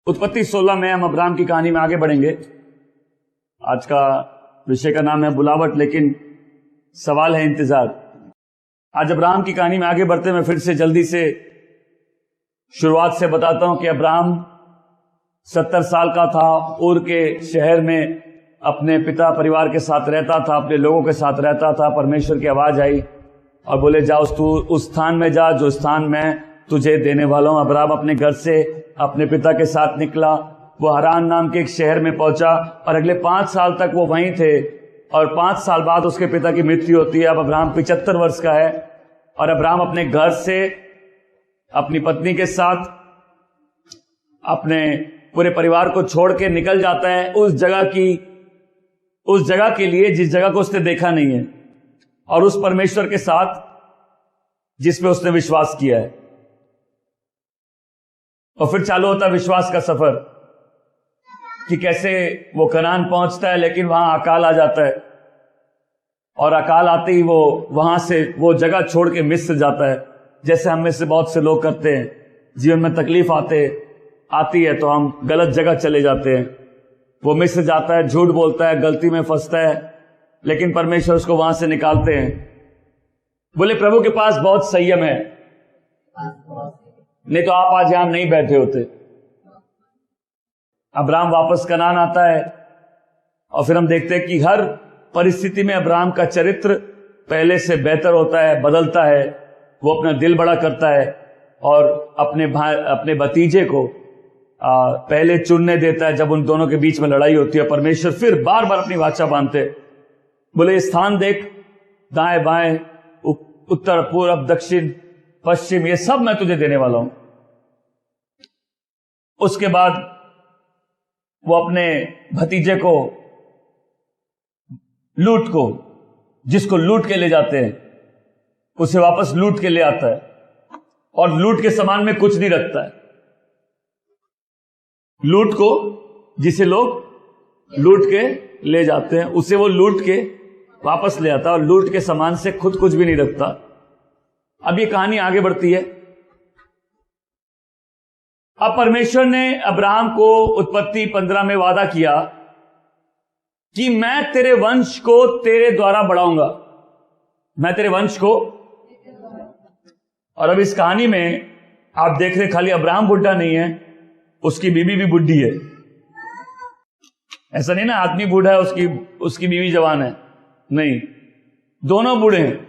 उत्पत्ति 16 में हम अब्राहम की कहानी में आगे बढ़ेंगे। आज का विषय का नाम है बुलावट, लेकिन सवाल है इंतजार। आज अब्राहम की कहानी में आगे बढ़ते मैं फिर से जल्दी से शुरुआत से बताता हूं कि अब्राहम 70 साल का था, उर के शहर में अपने पिता परिवार के साथ रहता था, अपने लोगों के साथ रहता था। परमेश्वर की आवाज आई और बोले जाओ तू उस स्थान में जा जो स्थान मैं तुझे देने वाला हूं। अब्राहम अपने घर से अपने पिता के साथ निकला, वो हरान नाम के एक शहर में पहुंचा और अगले 5 साल तक वो वहीं थे। और 5 साल बाद उसके पिता की मृत्यु होती है। अब अब्राहम 75 वर्ष का है और अब्राहम अपने घर से अपनी पत्नी के साथ अपने पूरे परिवार को छोड़ के निकल जाता है उस जगह के लिए जिस जगह को उसने देखा नहीं है और उस परमेश्वर के साथ जिस पे उसने विश्वास किया है। और फिर चालू होता है विश्वास का सफर कि कैसे वो कनान पहुंचता है, लेकिन वहां अकाल आ जाता है और अकाल आते ही वो वहां से वो जगह छोड़ के मिस्र जाता है, जैसे हम में से बहुत से लोग करते हैं। जीवन में तकलीफ आती है तो हम गलत जगह चले जाते हैं। वो मिस्र जाता है, झूठ बोलता है, गलती में फंसता है, लेकिन परमेश्वर उसको वहां से निकालते हैं। बोले प्रभु के पास बहुत संयम है, नहीं तो आप आज यहां नहीं बैठे होते। अब्राहम वापस कनान आता है और फिर हम देखते हैं कि हर परिस्थिति में अब्राहम का चरित्र पहले से बेहतर होता है, बदलता है। वो अपना दिल बड़ा करता है और अपने भतीजे को पहले चुनने देता है जब उन दोनों के बीच में लड़ाई होती है। परमेश्वर फिर बार बार अपनी वाचा बांधते, बोले स्थान देख, दाएं बाएं, उत्तर पूर्व दक्षिण पश्चिम, ये सब मैं तुझे देने वाला हूं। उसके बाद वो अपने भतीजे को जिसको लूट के ले जाते हैं, उसे वापस लूट के ले आता है और लूट के सामान में कुछ नहीं रखता है। लूट को जिसे लोग लूट के ले जाते हैं, उसे वो लूट के वापस ले आता है और लूट के सामान से खुद कुछ भी नहीं रखता। अब ये कहानी आगे बढ़ती है। अब परमेश्वर ने अब्राहम को उत्पत्ति 15 में वादा किया कि मैं तेरे वंश को तेरे द्वारा बढ़ाऊंगा, मैं तेरे वंश को। और अब इस कहानी में आप देख रहे खाली अब्राहम बुढ़ा नहीं है, उसकी बीवी भी बुढ़ी है। ऐसा नहीं ना आदमी बूढ़ा है उसकी बीवी जवान है, नहीं, दोनों बूढ़े हैं।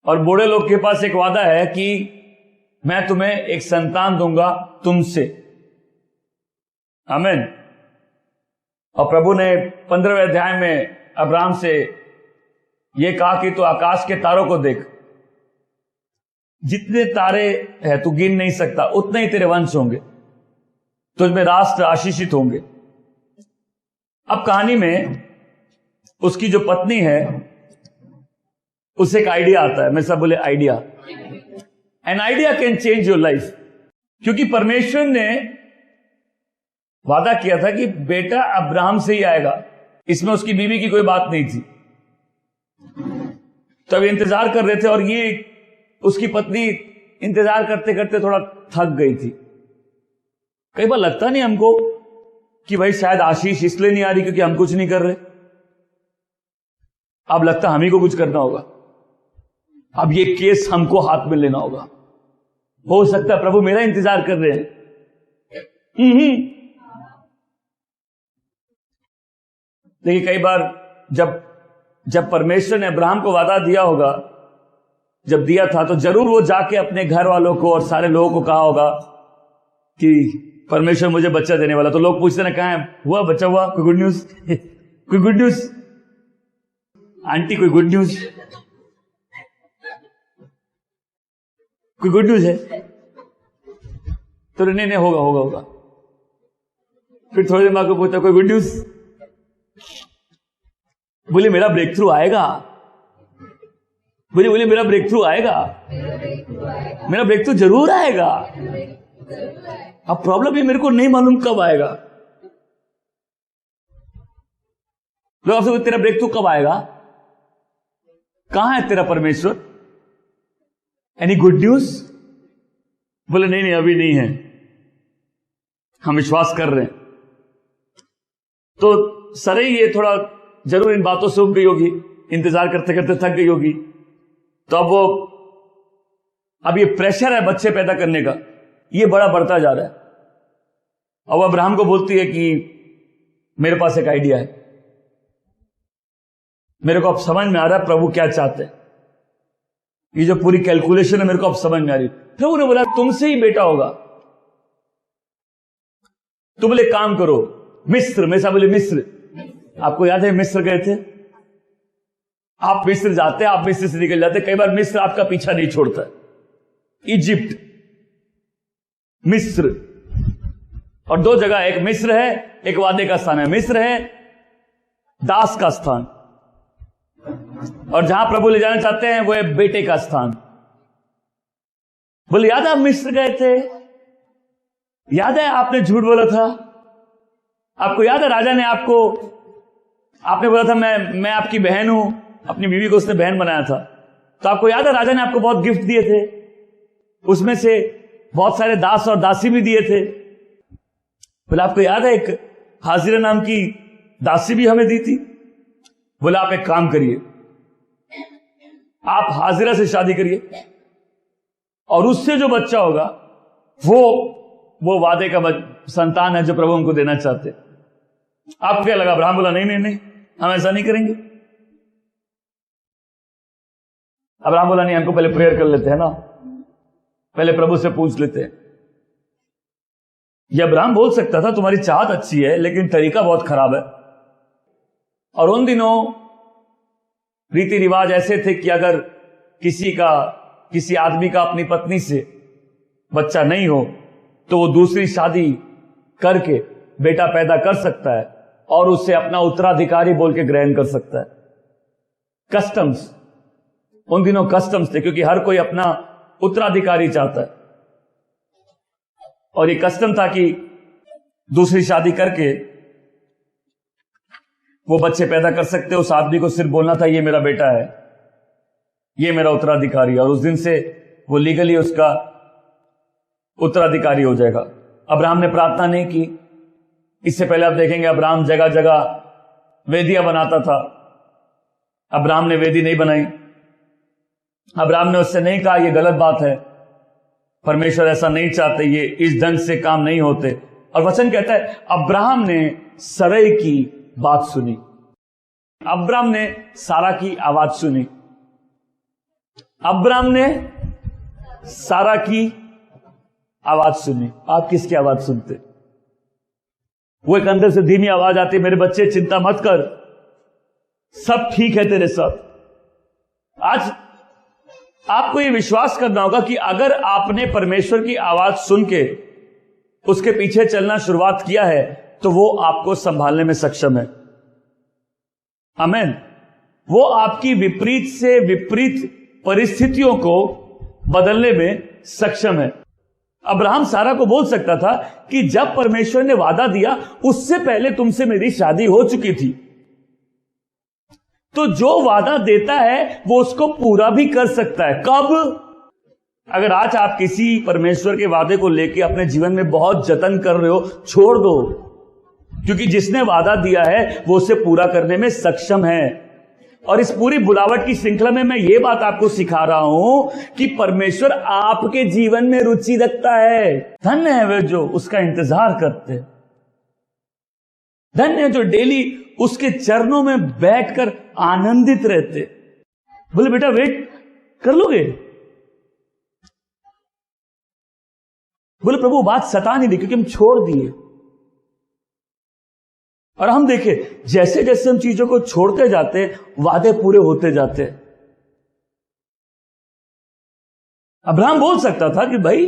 और बूढ़े लोग के पास एक वादा है कि मैं तुम्हें एक संतान दूंगा तुमसे, आमीन। और प्रभु ने 15वें अध्याय में अब्राहम से यह कहा कि तू आकाश के तारों को देख, जितने तारे हैं तू गिन नहीं सकता, उतने ही तेरे वंश होंगे, तुझमें राष्ट्र आशीषित होंगे। अब कहानी में उसकी जो पत्नी है उसे एक आइडिया आता है। मैं सब बोले idea, an idea can change your life. क्योंकि परमेश्वर ने वादा किया था कि बेटा अब्राहम से ही आएगा, इसमें उसकी बीवी की कोई बात नहीं थी। तब इंतजार कर रहे थे और ये उसकी पत्नी इंतजार करते करते थोड़ा थक गई थी। कई बार लगता नहीं हमको कि भाई शायद आशीष इसलिए नहीं आ रही क्योंकि हम कुछ नहीं कर रहे। अब लगता हम ही को कुछ करना होगा, अब ये केस हमको हाथ में लेना होगा। हो सकता है प्रभु मेरा इंतजार कर रहे हैं। देखिए कई बार जब परमेश्वर ने अब्राहम को वादा दिया होगा, जब दिया था तो जरूर वो जाके अपने घर वालों को और सारे लोगों को कहा होगा कि परमेश्वर मुझे बच्चा देने वाला। तो लोग पूछते ना कहां है, हुआ बच्चा, हुआ, कोई गुड न्यूज कोई गुड न्यूज आंटी, कोई गुड न्यूज, कोई गुड न्यूज है? तो नहीं होगा। फिर थोड़ी देर बाद को पूछता कोई गुड न्यूज, बोले मेरा ब्रेक थ्रू आएगा, बोले मेरा ब्रेक थ्रू आएगा, मेरा ब्रेक थ्रू जरूर आएगा। अब प्रॉब्लम ये मेरे को नहीं मालूम कब आएगा। लोग आपसे तेरा ब्रेक थ्रू कब आएगा, कहां है तेरा परमेश्वर, एनी गुड न्यूज? बोले नहीं अभी नहीं है। हम विश्वास कर रहे हैं। तो सरे ये थोड़ा जरूर इन बातों से उब गई होगी, इंतजार करते करते थक गई होगी। तो अब ये प्रेशर है बच्चे पैदा करने का, ये बड़ा बढ़ता जा रहा है। अब अब्राहम को बोलती है कि मेरे पास एक आइडिया है, मेरे को अब समझ में आ रहा है प्रभु क्या चाहते हैं। ये जो पूरी कैलकुलेशन है मेरे को अब समझ में आ रही। प्रभु ने बोला तुमसे ही बेटा होगा, तुम बोले काम करो मिस्र में। बोले मिस्र, आपको याद है मिस्र गए थे? आप मिस्र जाते, आप मिस्र से निकल जाते, कई बार मिस्र आपका पीछा नहीं छोड़ता। इजिप्ट, मिस्र, और दो जगह, एक मिस्र है, एक वादे का स्थान है। मिस्र है दास का स्थान, और जहां प्रभु ले जाना चाहते हैं वो है बेटे का स्थान। बोले याद है आप मिस्र गए थे? याद है आपने झूठ बोला था? आपको याद है राजा ने आपने बोला था मैं आपकी बहन हूं, अपनी बीवी को उसने बहन बनाया था। तो आपको याद है राजा ने आपको बहुत गिफ्ट दिए थे, उसमें से बहुत सारे दास और दासी भी दिए थे। बोले आपको याद है एक हाजिरा नाम की दासी भी हमें दी थी? बोले आप एक काम करिए, आप हाजिरा से शादी करिए और उससे जो बच्चा होगा वो वादे का संतान है जो प्रभु हमको देना चाहते। आपको क्या लगा? अब्राहम बोला नहीं नहीं नहीं, हम ऐसा नहीं करेंगे। अब्राहम बोला नहीं, हमको पहले प्रेयर कर लेते हैं ना, पहले प्रभु से पूछ लेते हैं। यह अब्राहम बोल सकता था तुम्हारी चाहत अच्छी है लेकिन तरीका बहुत खराब है। और उन दिनों रीति रिवाज ऐसे थे कि अगर किसी आदमी का अपनी पत्नी से बच्चा नहीं हो तो वो दूसरी शादी करके बेटा पैदा कर सकता है और उसे अपना उत्तराधिकारी बोल के ग्रहण कर सकता है। कस्टम्स, उन दिनों कस्टम्स थे, क्योंकि हर कोई अपना उत्तराधिकारी चाहता है। और ये कस्टम था कि दूसरी शादी करके वो बच्चे पैदा कर सकते। उस आदमी को सिर्फ बोलना था ये मेरा बेटा है, ये मेरा उत्तराधिकारी, और उस दिन से वो लीगली उसका उत्तराधिकारी हो जाएगा। अब्राहम ने प्रार्थना नहीं की। इससे पहले आप देखेंगे अब्राहम जगह जगह वेदियां बनाता था। अब्राहम ने वेदी नहीं बनाई। अब्राहम ने उससे नहीं कहा ये गलत बात है, परमेश्वर ऐसा नहीं चाहते, ये इस ढंग से काम नहीं होते। और वचन कहता है अब्राहम ने सरै की बात सुनी। अब्राहम ने सारा की आवाज सुनी। अब्राहम ने सारा की आवाज सुनी। आप किसकी आवाज सुनते? वो एक अंदर से धीमी आवाज आती, मेरे बच्चे चिंता मत कर, सब ठीक है तेरे साथ। आज आपको ये विश्वास करना होगा कि अगर आपने परमेश्वर की आवाज सुन के उसके पीछे चलना शुरुआत किया है तो वो आपको संभालने में सक्षम है। आमीन। वो आपकी विपरीत से विपरीत परिस्थितियों को बदलने में सक्षम है। अब्राहम सारा को बोल सकता था कि जब परमेश्वर ने वादा दिया उससे पहले तुमसे मेरी शादी हो चुकी थी। तो जो वादा देता है वो उसको पूरा भी कर सकता है। कब? अगर आज आप किसी परमेश्वर के वादे को लेकर अपने जीवन में बहुत जतन कर रहे हो, छोड़ दो, क्योंकि जिसने वादा दिया है वो उसे पूरा करने में सक्षम है। और इस पूरी बुलावट की श्रृंखला में मैं ये बात आपको सिखा रहा हूं कि परमेश्वर आपके जीवन में रुचि रखता है। धन्य है वे जो उसका इंतजार करते हैं। धन्य है जो डेली उसके चरणों में बैठकर आनंदित रहते। बोले बेटा वेट कर लोगे? बोले प्रभु बात सता नहीं दी क्योंकि हम छोड़ दिए। और हम देखें जैसे जैसे हम चीजों को छोड़ते जाते वादे पूरे होते जाते। अब्राहम बोल सकता था कि भाई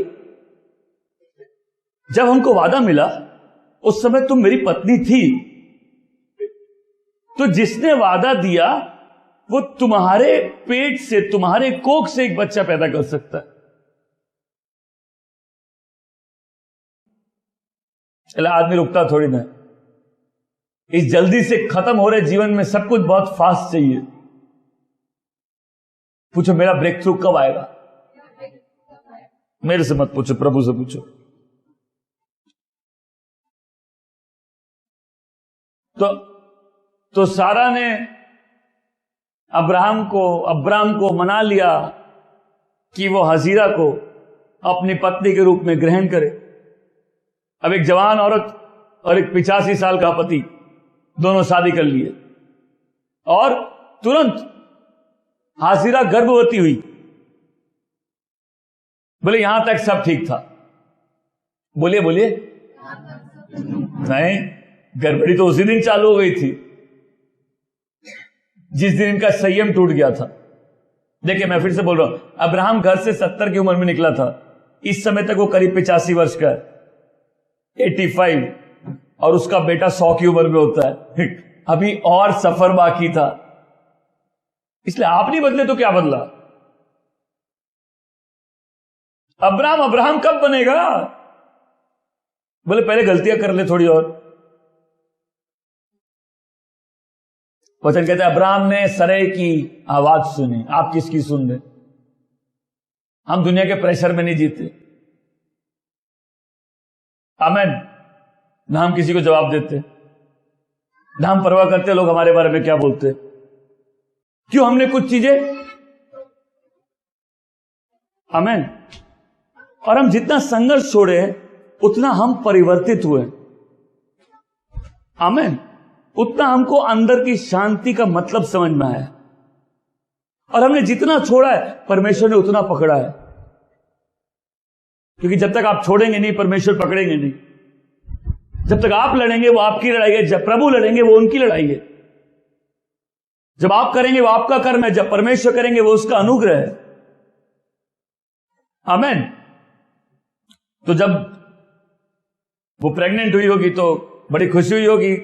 जब हमको वादा मिला उस समय तुम मेरी पत्नी थी, तो जिसने वादा दिया वो तुम्हारे पेट से, तुम्हारे कोख से एक बच्चा पैदा कर सकता है। चला आदमी रुकता थोड़ी ना। इस जल्दी से खत्म हो रहे जीवन में सब कुछ बहुत फास्ट चाहिए। पूछो मेरा ब्रेक थ्रू कब आएगा? मेरे से मत पूछो, प्रभु से पूछो। तो सारा ने अब्राहम को मना लिया कि वो हजीरा को अपनी पत्नी के रूप में ग्रहण करे। अब एक जवान औरत और एक 85 साल का पति दोनों शादी कर लिए और तुरंत हाजिरा गर्भवती हुई। बोले यहां तक सब ठीक था। बोलिए नहीं, गड़बड़ी तो उसी दिन चालू हो गई थी जिस दिन इनका संयम टूट गया था। देखिए मैं फिर से बोल रहा हूं, अब्राहम घर से 70 की उम्र में निकला था। इस समय तक वो करीब 85 वर्ष का है, 85, और उसका बेटा 100 की उम्र में होता है। अभी और सफर बाकी था। इसलिए आप नहीं बदले तो क्या बदला? अब्राहम कब बनेगा? बोले पहले गलतियां कर ले थोड़ी और। वचन कहते हैं अब्राहम ने सरे की आवाज सुनी। आप किसकी सुन रहे? हम दुनिया के प्रेशर में नहीं जीते। आमेन। ना हम किसी को जवाब देते, ना हम परवाह करते लोग हमारे बारे में क्या बोलते। क्यों? हमने कुछ चीजें, आमेन, और हम जितना संघर्ष छोड़े उतना हम परिवर्तित हुए। आमेन। उतना हमको अंदर की शांति का मतलब समझ में आया, और हमने जितना छोड़ा है परमेश्वर ने उतना पकड़ा है। क्योंकि जब तक आप छोड़ेंगे नहीं परमेश्वर पकड़ेंगे नहीं। जब तक आप लड़ेंगे वो आपकी लड़ाई है, जब प्रभु लड़ेंगे वो उनकी लड़ाई है। जब आप करेंगे वो आपका कर्म है, जब परमेश्वर करेंगे वो उसका अनुग्रह है। आमेन। तो जब वो प्रेग्नेंट हुई होगी तो बड़ी खुशी हुई होगी,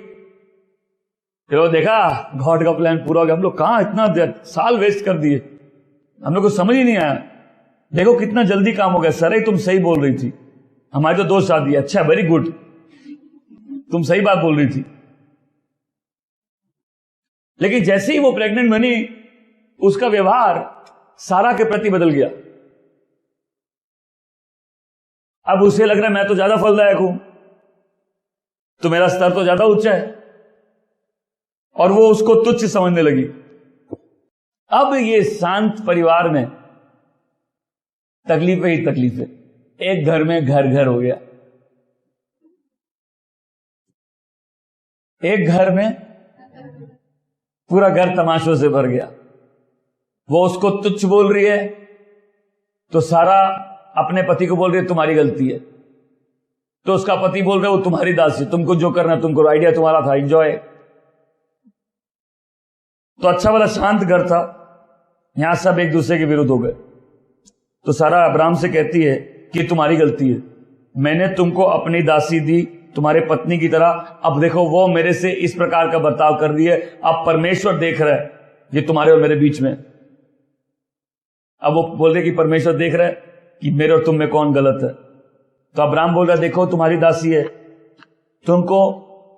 चलो देखा गॉड का प्लान पूरा हो गया। हम लोग कहां इतना साल वेस्ट कर दिए, हम लोग को समझ ही नहीं आया। देखो कितना जल्दी काम हो गया। सरे तुम सही बोल रही थी, हमारी तो 2 शादी। अच्छा, वेरी गुड, तुम सही बात बोल रही थी। लेकिन जैसे ही वो प्रेग्नेंट बनी उसका व्यवहार सारा के प्रति बदल गया। अब उसे लग रहा है मैं तो ज्यादा फलदायक हूं, तो मेरा स्तर तो ज्यादा ऊंचा है, और वो उसको तुच्छ समझने लगी। अब ये शांत परिवार में तकलीफें ही तकलीफें। एक घर में घर हो गया, एक घर में पूरा घर तमाशों से भर गया। वो उसको तुच्छ बोल रही है तो सारा अपने पति को बोल रही है तुम्हारी गलती है। तो उसका पति बोल रहा है वो तुम्हारी दासी, तुमको जो करना तुमको, आइडिया तुम्हारा था, एंजॉय। तो अच्छा वाला शांत घर था, यहां सब एक दूसरे के विरुद्ध हो गए। तो सारा अब्राहम से कहती है कि तुम्हारी गलती है, मैंने तुमको अपनी दासी दी तुम्हारे पत्नी की तरह। अब देखो वो मेरे से इस प्रकार का बर्ताव कर रही है। अब परमेश्वर देख रहा है ये तुम्हारे और मेरे बीच में। अब वो बोल रहे कि परमेश्वर देख रहा है कि मेरे और तुम में कौन गलत है। तो अब्राहम बोल रहा है देखो तुम्हारी दासी है, तुमको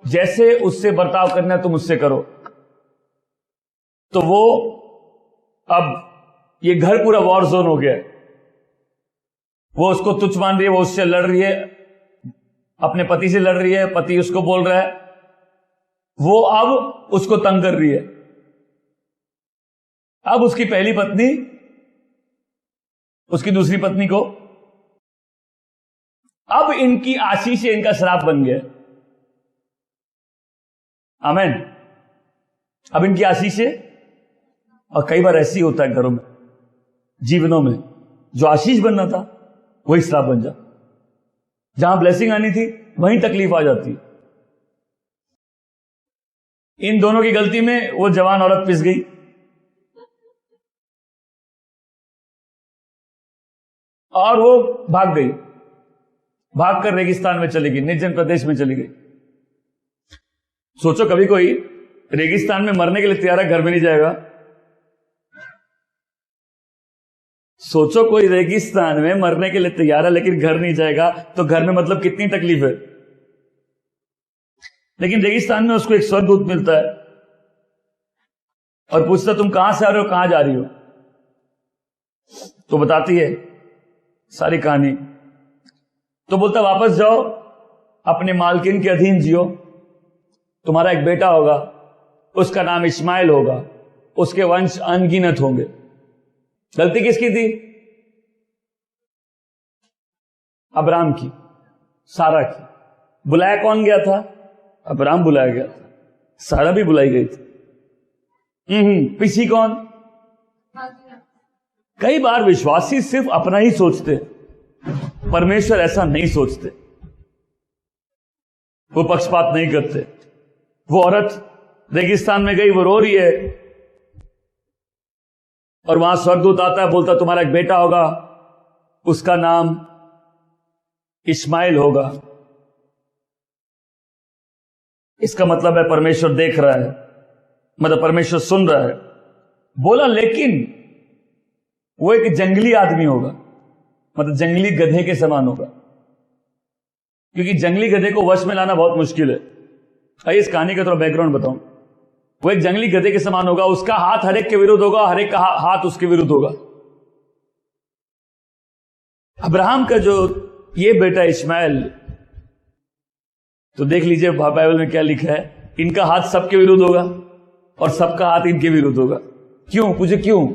जैसे उससे बर्ताव करना है तुम उससे करो। तो वो अब ये घर पूरा वॉर जोन हो गया। वो उसको तुच्छ मान रही है, वो उससे लड़ रही है, अपने पति से लड़ रही है, पति उसको बोल रहा है, वो अब उसको तंग कर रही है। अब उसकी पहली पत्नी उसकी दूसरी पत्नी को, अब इनकी आशीष से इनका श्राप बन गया। आमेन। अब इनकी आशीष है, और कई बार ऐसी होता है घरों में, जीवनों में, जो आशीष बनना था वही श्राप बन जाता। जहां ब्लेसिंग आनी थी वहीं तकलीफ आ जाती। इन दोनों की गलती में वो जवान औरत पिस गई, और वो भाग गई, भागकर रेगिस्तान में चली गई, निर्जन प्रदेश में चली गई। सोचो कभी कोई रेगिस्तान में मरने के लिए तैयार है, घर में नहीं जाएगा। सोचो कोई रेगिस्तान में मरने के लिए तैयार है लेकिन घर नहीं जाएगा, तो घर में मतलब कितनी तकलीफ है। लेकिन रेगिस्तान में उसको एक स्वर्गदूत मिलता है और पूछता तुम कहां से आ रहे हो, कहां जा रही हो। तो बताती है सारी कहानी। तो बोलता वापस जाओ, अपने मालकिन के अधीन जियो, तुम्हारा एक बेटा होगा, उसका नाम इस्माइल होगा, उसके वंश अनगिनत होंगे। गलती किसकी थी? अब्राम की, सारा की। बुलाया कौन गया था? अब्राम बुलाया गया था, सारा भी बुलाई गई थी। पीछी कौन? कई बार विश्वासी सिर्फ अपना ही सोचते, परमेश्वर ऐसा नहीं सोचते। वो पक्षपात नहीं करते। वो औरत रेगिस्तान में गई, वो रो रही है, और वहां स्वर्गदूत आता है, बोलता तुम्हारा एक बेटा होगा, उसका नाम इस्माइल होगा। इसका मतलब है परमेश्वर देख रहा है, मतलब परमेश्वर सुन रहा है। बोला लेकिन वो एक जंगली आदमी होगा, मतलब जंगली गधे के समान होगा, क्योंकि जंगली गधे को वश में लाना बहुत मुश्किल है। आइए इस कहानी का थोड़ा बैकग्राउंड बताऊं। वो एक जंगली गधे के समान होगा, उसका हाथ हर एक के विरुद्ध होगा, हर एक का हाथ उसके विरुद्ध होगा। अब्राहम का जो ये बेटा इस्माइल, तो देख लीजिए बाइबल में क्या लिखा है, इनका हाथ सबके विरुद्ध होगा और सबका हाथ इनके विरुद्ध होगा। क्यों? पूछे क्यों?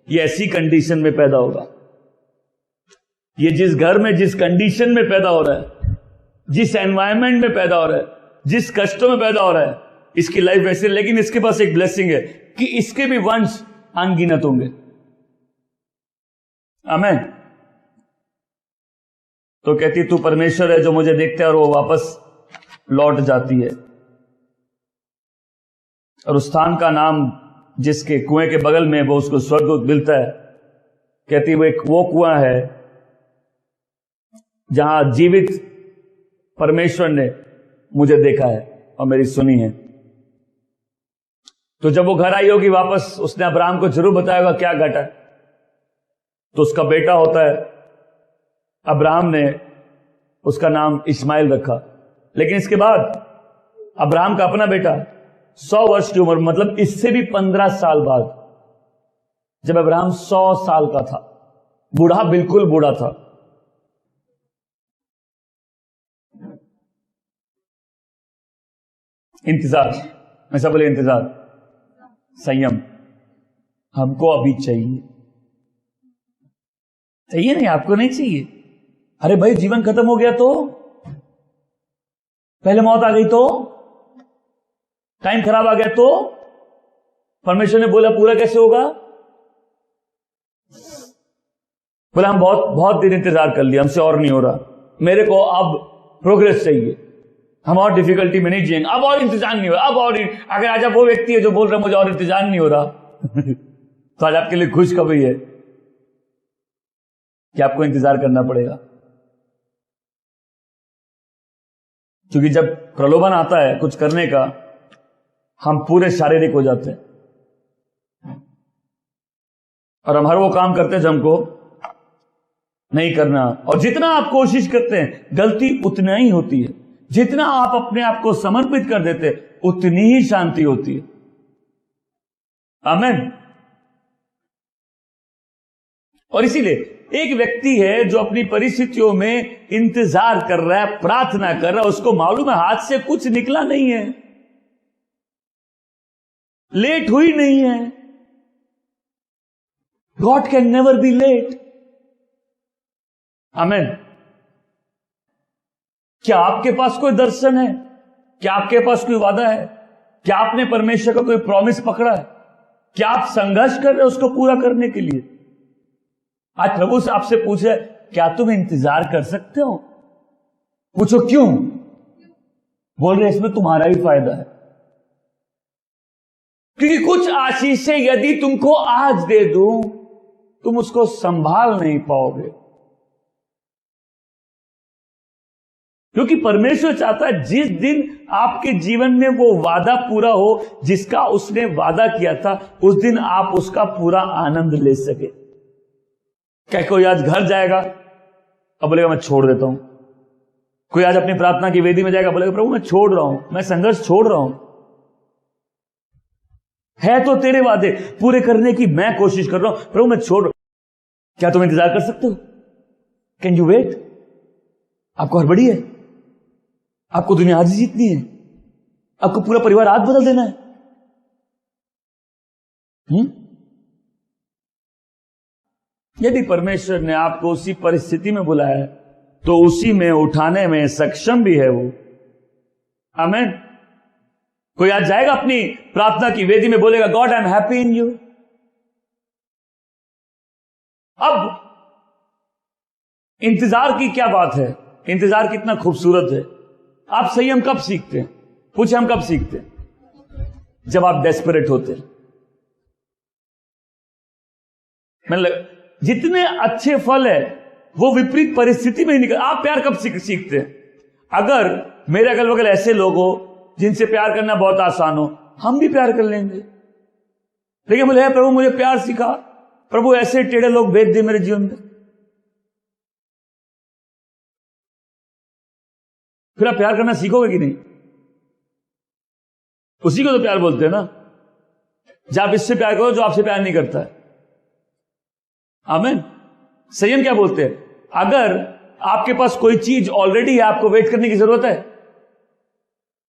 ये ऐसी कंडीशन में पैदा होगा, ये जिस घर में, जिस कंडीशन में पैदा हो रहा है, जिस एनवायरमेंट में पैदा हो रहा है, जिस कष्टों में पैदा हो रहा है, इसकी लाइफ वैसे, लेकिन इसके पास एक ब्लेसिंग है कि इसके भी वंश अनगिनत होंगे। आमीन। तो कहती तू परमेश्वर है जो मुझे देखता है, और वो वापस लौट जाती है। और उस स्थान का नाम जिसके कुएं के बगल में वो उसको स्वर्गदूत मिलता है, कहती वो कुआं है जहां जीवित परमेश्वर ने मुझे देखा है और मेरी सुनी है। तो जब वो घर आई होगी वापस, उसने अब्राहम को जरूर बताया होगा क्या घटा है। तो उसका बेटा होता है, अब्राहम ने उसका नाम इस्माइल रखा। लेकिन इसके बाद अब्राहम का अपना बेटा 100 वर्ष की उम्र, मतलब इससे भी 15 साल बाद, जब अब्राहम 100 साल का था, बूढ़ा, बिल्कुल बूढ़ा था, इंतजार, मैं सब बोले इंतजार, संयम हमको अभी चाहिए। चाहिए नहीं? आपको नहीं चाहिए? अरे भाई जीवन खत्म हो गया तो, पहले मौत आ गई तो, टाइम खराब आ गया तो, परमेश्वर ने बोला पूरा कैसे होगा? बोला हम बहुत दिन इंतजार कर लिया, हमसे और नहीं हो रहा, मेरे को अब प्रोग्रेस चाहिए, हम और डिफिकल्टी में नहीं जिएंगे, अब और इंतजार नहीं हो रहा, अब और। अगर आज आप वो व्यक्ति है जो बोल रहा है मुझे और इंतजार नहीं हो रहा तो आज आपके लिए खुशखबरी है कि आपको इंतजार करना पड़ेगा। क्योंकि जब प्रलोभन आता है कुछ करने का, हम पूरे शारीरिक हो जाते हैं और हम हर वो काम करते हैं जो हमको नहीं करना। और जितना आप कोशिश करते हैं, गलती उतना ही होती है। जितना आप अपने आप को समर्पित कर देते, उतनी ही शांति होती है। आमीन। और इसीलिए एक व्यक्ति है जो अपनी परिस्थितियों में इंतजार कर रहा है, प्रार्थना कर रहा है, उसको मालूम है हाथ से कुछ निकला नहीं है, लेट हुई नहीं है। God can never be late. आमीन। क्या आपके पास कोई दर्शन है? क्या आपके पास कोई वादा है? क्या आपने परमेश्वर का कोई प्रॉमिस पकड़ा है? क्या आप संघर्ष कर रहे हो उसको पूरा करने के लिए? आज प्रभु से आपसे पूछे, क्या तुम इंतजार कर सकते हो? पूछो क्यों? बोल रहे इसमें तुम्हारा ही फायदा है, क्योंकि कुछ आशीषें यदि तुमको आज दे दूं, तुम उसको संभाल नहीं पाओगे। क्योंकि परमेश्वर चाहता है जिस दिन आपके जीवन में वो वादा पूरा हो जिसका उसने वादा किया था, उस दिन आप उसका पूरा आनंद ले सके। क्या कोई आज घर जाएगा अब बोलेगा मैं छोड़ देता हूं? कोई आज अपनी प्रार्थना की वेदी में जाएगा, बोलेगा प्रभु मैं छोड़ रहा हूं, मैं संघर्ष छोड़ रहा हूं। है तो तेरे वादे पूरे करने की मैं कोशिश कर रहा हूं, प्रभु मैं छोड़ रहा हूं। क्या तुम इंतजार कर सकते हो? Can you wait? आपको हड़बड़ी है? आपको दुनिया आज ही जीतनी है? आपको पूरा परिवार आज बदल देना है? यदि परमेश्वर ने आपको उसी परिस्थिति में बुलाया है तो उसी में उठाने में सक्षम भी है वो। आमीन। कोई आज जाएगा अपनी प्रार्थना की वेदी में, बोलेगा God I am happy in you. अब इंतजार की क्या बात है, इंतजार कितना खूबसूरत है। आप संयम कब सीखते हैं? पूछे हम कब सीखते हैं? जब आप डेस्परेट होते हैं। मतलब जितने अच्छे फल है वो विपरीत परिस्थिति में ही निकल। आप प्यार कब सीखते हैं? अगर मेरे अगल बगल ऐसे लोग हो जिनसे प्यार करना बहुत आसान हो, हम भी प्यार कर लेंगे। लेकिन बोले प्रभु मुझे प्यार सिखा, प्रभु ऐसे टेढ़े लोग भेज दे मेरे जीवन में, फिर आप प्यार करना सीखोगे कि नहीं? उसी को तो प्यार बोलते हैं ना। जब आप इससे प्यार करो जो आपसे प्यार नहीं करता है। आमीन। संयम क्या बोलते हैं? अगर आपके पास कोई चीज ऑलरेडी है, आपको वेट करने की जरूरत है।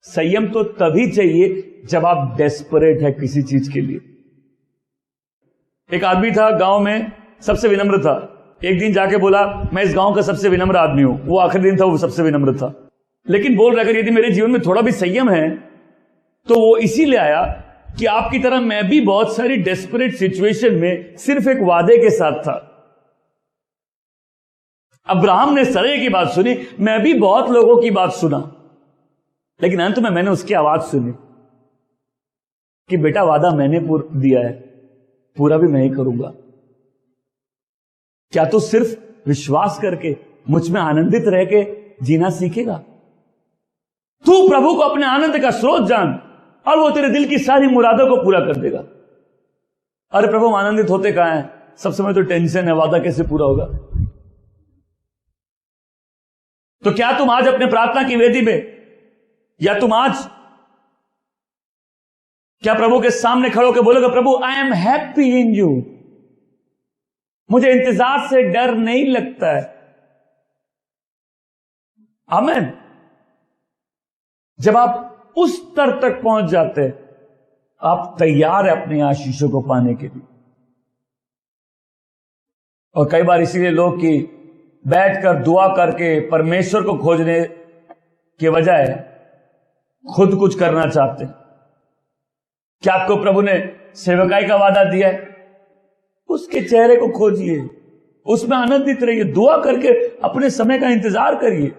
संयम तो तभी चाहिए जब आप डेस्परेट है किसी चीज के लिए। एक आदमी था गांव में, सबसे विनम्र था। एक दिन जाके बोला मैं इस गांव का सबसे विनम्र आदमी हूं। वो आखिरी दिन था, वो सबसे विनम्र था। लेकिन बोल रहा अगर यदि मेरे जीवन में थोड़ा भी संयम है तो वो इसीलिए आया कि आपकी तरह मैं भी बहुत सारी डेस्परेट सिचुएशन में सिर्फ एक वादे के साथ था। अब्राहम ने सरे की बात सुनी, मैं भी बहुत लोगों की बात सुना, लेकिन अंत में मैंने उसकी आवाज सुनी कि बेटा वादा मैंने दिया है, पूरा भी मैं ही करूंगा। क्या तू सिर्फ विश्वास करके मुझ में आनंदित रह के जीना सीखेगा? तू प्रभु को अपने आनंद का स्रोत जान और वो तेरे दिल की सारी मुरादों को पूरा कर देगा। अरे प्रभु आनंदित होते कहां हैं? सब समय तो टेंशन है, वादा कैसे पूरा होगा? तो क्या तुम आज अपने प्रार्थना की वेदी में, या तुम आज क्या प्रभु के सामने खड़े होकर बोलोगे प्रभु I am happy in you, मुझे इंतजार से डर नहीं लगता है। आमीन। जब आप उस स्तर तक पहुंच जाते हैं, आप तैयार है अपने आशीषों को पाने के लिए। और कई बार इसीलिए लोग कि बैठकर दुआ करके परमेश्वर को खोजने के बजाय खुद कुछ करना चाहते हैं। क्या आपको प्रभु ने सेवकाई का वादा दिया है? उसके चेहरे को खोजिए, उसमें आनंदित रहिए, दुआ करके अपने समय का इंतजार करिए।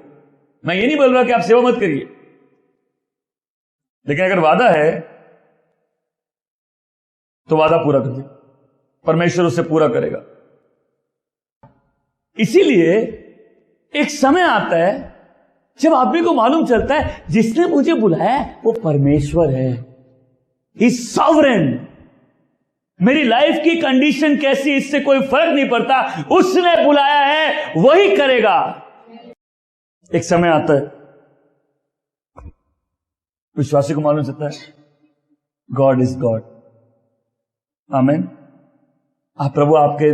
मैं ये नहीं बोल रहा कि आप सेवा मत करिए, लेकिन अगर वादा है तो वादा पूरा कर दे, परमेश्वर उसे पूरा करेगा। इसीलिए एक समय आता है जब आदमी को मालूम चलता है जिसने मुझे बुलाया है वो परमेश्वर है, ही सॉवरेन। मेरी लाइफ की कंडीशन कैसी, इससे कोई फर्क नहीं पड़ता, उसने बुलाया है वही करेगा। एक समय आता है विश्वासी को मालूम चलता है गॉड इज गॉड। आमीन। प्रभु आपके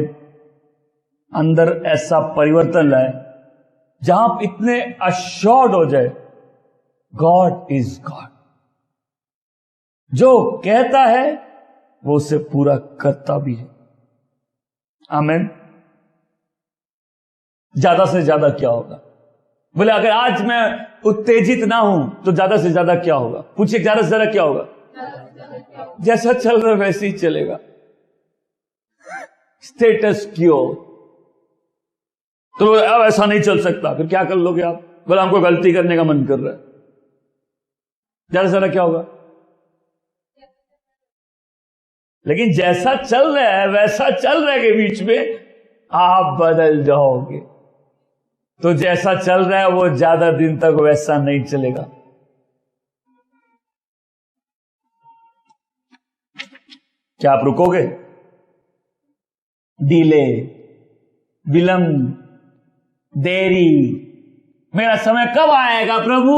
अंदर ऐसा परिवर्तन लाए जहां आप इतने अश्योर्ड हो जाए गॉड इज गॉड। जो कहता है वो उसे पूरा करता भी है। आमीन। ज्यादा से ज्यादा क्या होगा? बोले अगर आज मैं उत्तेजित ना हूं तो ज्यादा से ज्यादा क्या होगा? पूछिए ज्यादा से ज्यादा क्या होगा? जैसा चल रहा है वैसे ही चलेगा। स्टेटस क्यो। तो अब ऐसा नहीं चल सकता, फिर क्या कर लोगे आप? बोले हमको गलती करने का मन कर रहा है। ज्यादा से ज्यादा क्या होगा? लेकिन जैसा चल रहा है वैसा चल रहा है के बीच में आप बदल जाओगे। तो जैसा चल रहा है वो ज्यादा दिन तक वैसा नहीं चलेगा। क्या आप रुकोगे? डिले, विलंब, देरी, मेरा समय कब आएगा प्रभु,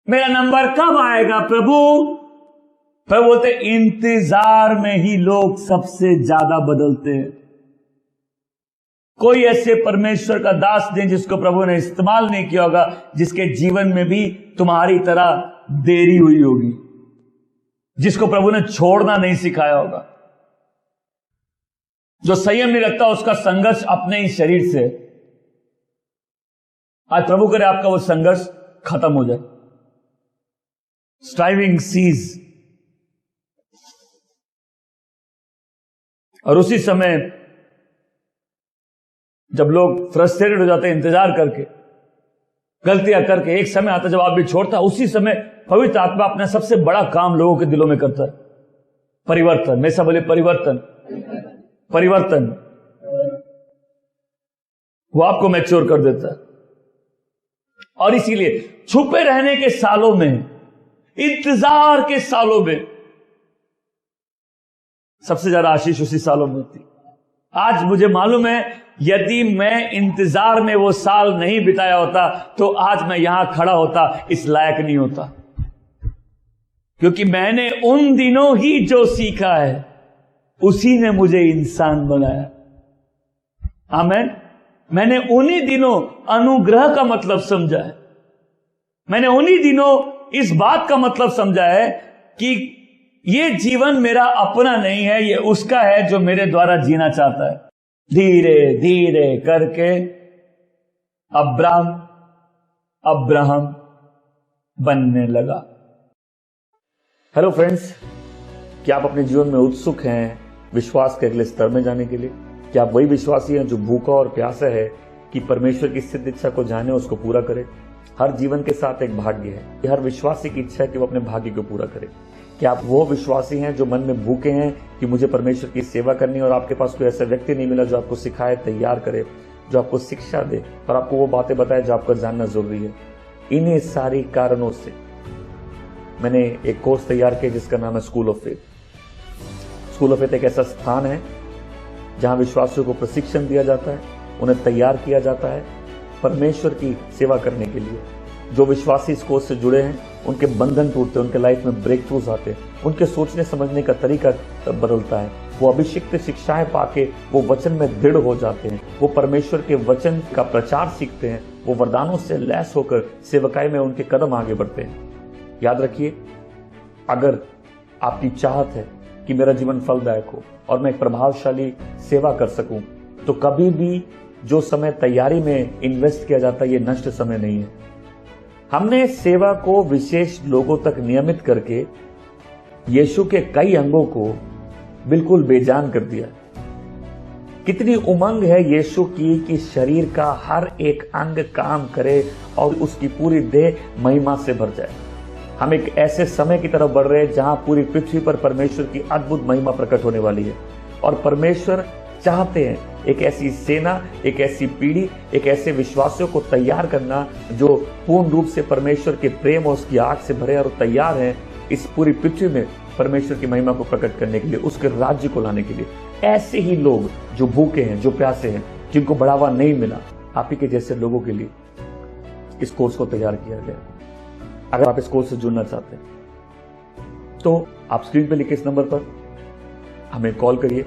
मेरा नंबर कब आएगा प्रभु? प्रभु बोलते इंतजार में ही लोग सबसे ज्यादा बदलते हैं। कोई ऐसे परमेश्वर का दास नहीं जिसको प्रभु ने इस्तेमाल नहीं किया होगा, जिसके जीवन में भी तुम्हारी तरह देरी हुई होगी, जिसको प्रभु ने छोड़ना नहीं सिखाया होगा। जो संयम नहीं रखता उसका संघर्ष अपने ही शरीर से। आज प्रभु करे आपका वो संघर्ष खत्म हो जाए। Striving cease. और उसी समय जब लोग फ्रस्ट्रेटेड हो जाते हैं इंतजार करके, गलतियां करके, एक समय आता जब आप भी छोड़ता, उसी समय पवित्र आत्मा अपना सबसे बड़ा काम लोगों के दिलों में करता है, परिवर्तन। में सब बोले परिवर्तन, परिवर्तन। वो आपको मैच्योर कर देता है। और इसीलिए छुपे रहने के सालों में, इंतजार के सालों में सबसे ज्यादा आशीष उसी सालों में थी। आज मुझे मालूम है, यदि मैं इंतजार में वो साल नहीं बिताया होता तो आज मैं यहां खड़ा होता, इस लायक नहीं होता। क्योंकि मैंने उन दिनों ही जो सीखा है उसी ने मुझे इंसान बनाया। आमीन। मैंने उन्हीं दिनों अनुग्रह का मतलब समझा है। मैंने उन्हीं दिनों इस बात का मतलब समझा है कि ये जीवन मेरा अपना नहीं है, ये उसका है जो मेरे द्वारा जीना चाहता है। धीरे धीरे करके अब्राहम बनने लगा। हेलो फ्रेंड्स, क्या आप अपने जीवन में उत्सुक हैं विश्वास के अगले स्तर में जाने के लिए? क्या आप वही विश्वासी हैं जो भूखा और प्यासा है कि परमेश्वर की सिद्ध इच्छा को जाने, उसको पूरा करे? हर जीवन के साथ एक भाग्य है। ये हर विश्वासी की इच्छा है कि वो अपने भाग्य को पूरा करे। क्या आप वो विश्वासी हैं जो मन में भूखे हैं कि मुझे परमेश्वर की सेवा करनी है, और आपके पास कोई ऐसा व्यक्ति नहीं मिला जो आपको सिखाए, तैयार करे, जो आपको शिक्षा दे और आपको वो बातें बताए जो आपको जानना जरूरी है? इन्हीं सारी कारणों से मैंने एक कोर्स तैयार किया जिसका नाम है school of faith. School of faith एक ऐसा स्थान है जहां विश्वासियों को प्रशिक्षण दिया जाता है, उन्हें तैयार किया जाता है परमेश्वर की सेवा करने के लिए। जो विश्वासी इस कोर्स से जुड़े हैं उनके बंधन टूटते हैं, उनके लाइफ में ब्रेक थ्रूज आते हैं, उनके सोचने समझने का तरीका बदलता है। वो अभिषिक्त शिक्षाएं पाके वो वचन में दृढ़ हो जाते हैं, वो परमेश्वर के वचन का प्रचार सीखते हैं, वो वरदानों से लैस होकर सेवकाई में उनके कदम आगे बढ़ते हैं। याद रखिए, अगर आपकी चाहत है कि मेरा जीवन फलदायक हो और मैं एक प्रभावशाली सेवा कर सकूं, तो कभी भी जो समय तैयारी में इन्वेस्ट किया जाता है ये नष्ट समय नहीं है। हमने सेवा को विशेष लोगों तक नियमित करके यीशु के कई अंगों को बिल्कुल बेजान कर दिया। कितनी उमंग है यीशु की कि शरीर का हर एक अंग काम करे और उसकी पूरी देह महिमा से भर जाए। हम एक ऐसे समय की तरफ बढ़ रहे हैं जहां पूरी पृथ्वी पर परमेश्वर की अद्भुत महिमा प्रकट होने वाली है। और परमेश्वर चाहते हैं एक ऐसी सेना, एक ऐसी पीढ़ी, एक ऐसे विश्वासियों को तैयार करना जो पूर्ण रूप से परमेश्वर के प्रेम और उसकी आग से भरे और तैयार हैं इस पूरी पृथ्वी में परमेश्वर की महिमा को प्रकट करने के लिए, उसके राज्य को लाने के लिए। ऐसे ही लोग जो भूखे हैं, जो प्यासे हैं, जिनको बढ़ावा नहीं मिला, आप ही के जैसे लोगों के लिए इस कोर्स को तैयार किया गया। अगर आप इस कोर्स से जुड़ना चाहते हैं तो आप स्क्रीन पे लिखे इस नंबर पर हमें कॉल करिए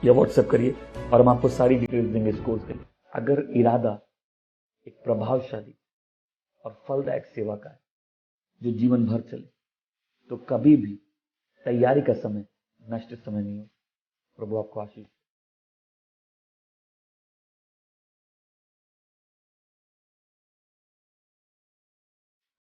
या व्हाट्सएप करिए और हम आपको सारी डिटेल्स देंगे इस कोर्स के लिए। अगर इरादा एक प्रभावशाली और फलदायक सेवा का है जो जीवन भर चले, तो कभी भी तैयारी का समय नष्ट समय नहीं हो। प्रभु आपको आशीष